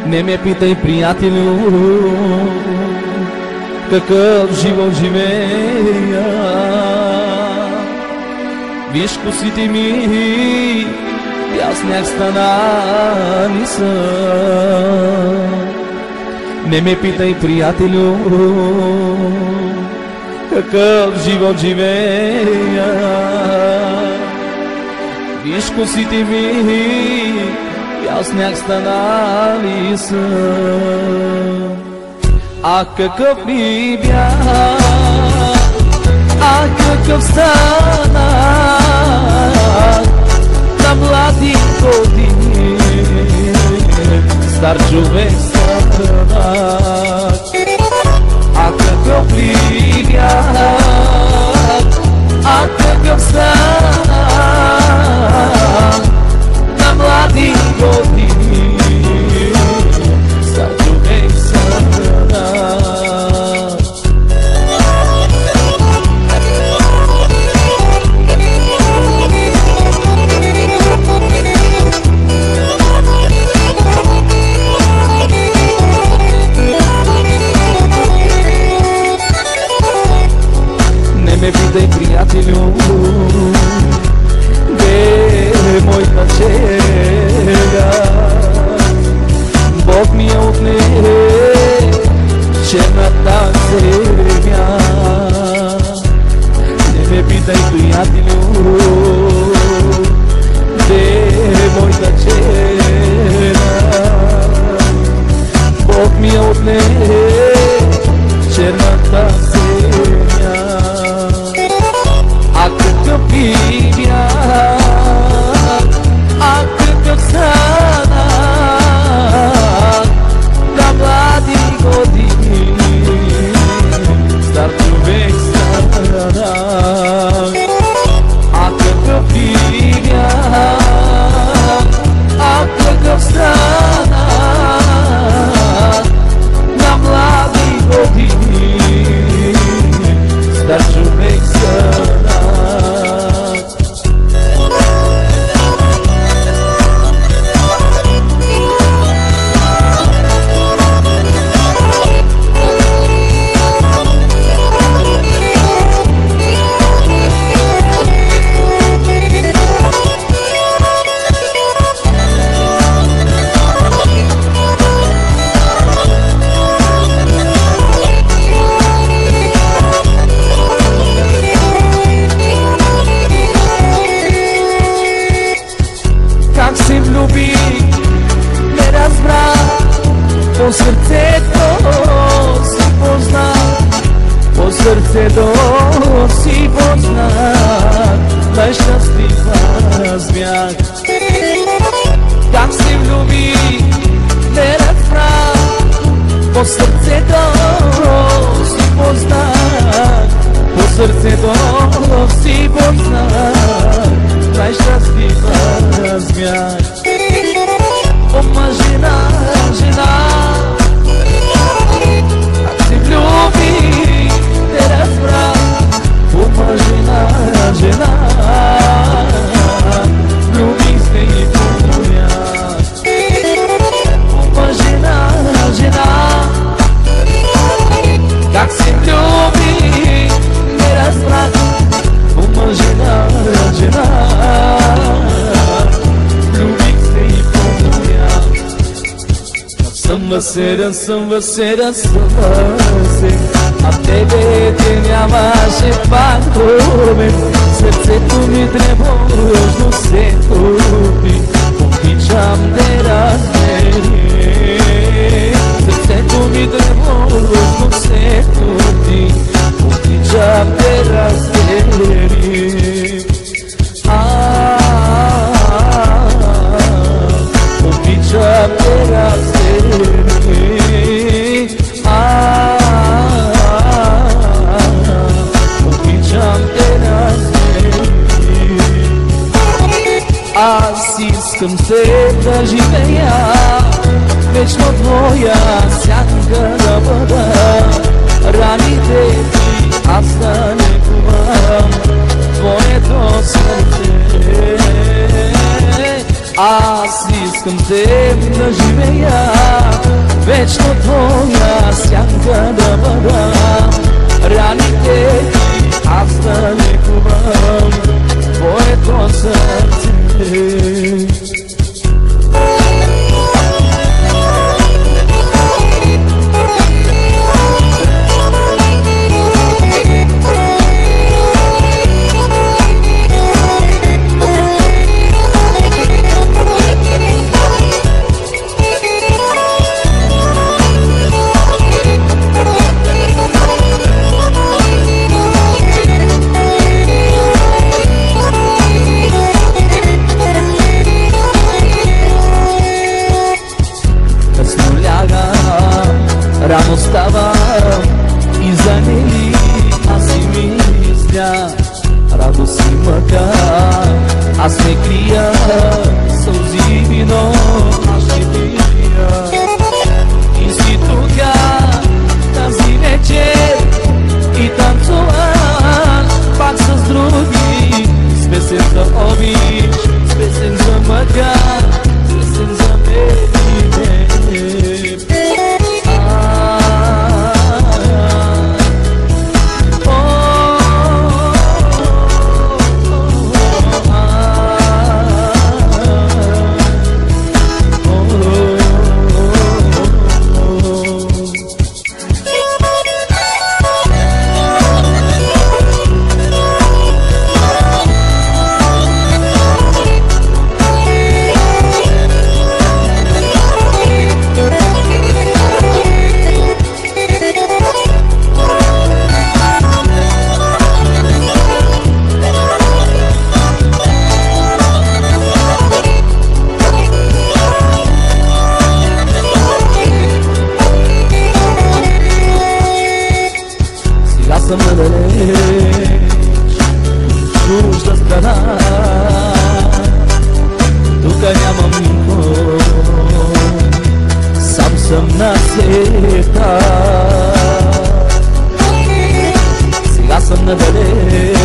Не ме питай, приятелю, какъв живот живея. Виж косите ми, ясняк станали са. Не ме питай, приятелю, какъв живот живея. Виж косите ми, ясняк станали са. А какъв ли бях, а какъв станах на млади години, стар човек станах. А какъв ли бях, а какъв станах на млади години, стар човек станах. Не питай, приятелю, де е моята чега. Бог ми я отне черната земя. Не ме питай, приятелю, де е моята чега. Бог ми я отне черната земя. А какъв би бях, а какъв станах на млади години, стар човек станах. А какъв би бях, а какъв станах на млади години, стар човек станах. По сърцето си познах, по сърцето си познах, най-щастлив аз бях. Как се влюби, не разбрах, по сърцето си познах, по сърцето си познах, най-щастлив аз бях. Ома жена, жена, как се влюби, не разбрах. Ома жена, жена, влюбих се и помолях. Ома жена, жена, как се влюби, не разбрах. Ома жена, жена, влюбих се и помолях. Съм възседен, съм възседен, съм възседен, а тебе те нямаше пак до мен. Сърцето ми тревожно се тоpi, обичам те разбери. Сърцето ми тревожно се тоpi, обичам те разбери. Обичам те разбери. Обичам те разбери. Аз искам се да живея вечно твоя сянка да бъда. Раните ти аз да лекувам твоето сърце. Аз искам Искам те да живея вечно твоя сянка да бъда. Раните аз да лекувам твоето сърце. Рано ставам и за нели аз си мисля. Радост и мъка аз не крия, сълзи вино аз ще пия. И си тука тази вечер и танцуваш пак с други, с песен за обич, с песен за мъка, с песен за мен. Съм надалеч, чужда страна, тука нямам никой, сам съм на света. Сега съм надалеч,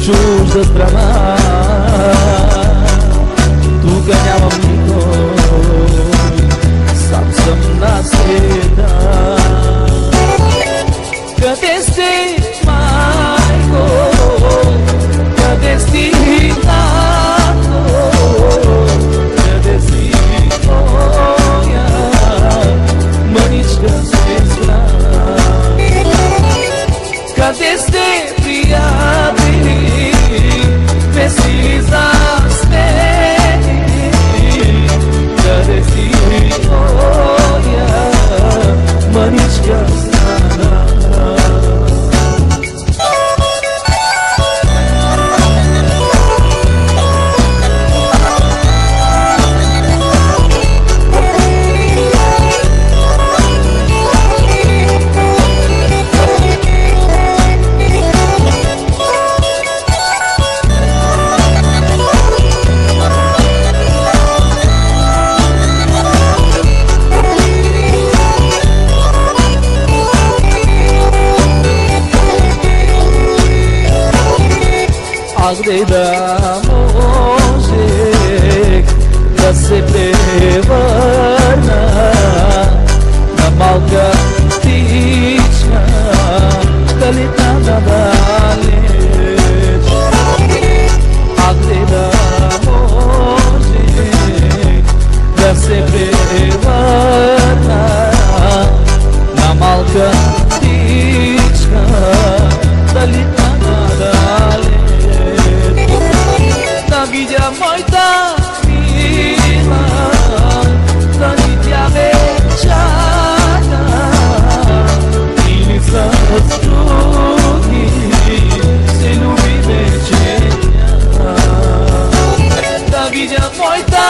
чужда страна, тука нямам никой, сам съм на света. Къде сте, майко? Къде си, тато? Къде си, моя мъничка сестра? Къде сте, приятели, весели засмени? Къде си, моя мъничка сестра? Где да можех да се превърна на малка птичка, да лета надалеч. А где да можех да се превърна на малка птичка, да лета надалеч. Да видя моята мила, да ни тя ме чака, или с други се люби вече. Да видя моята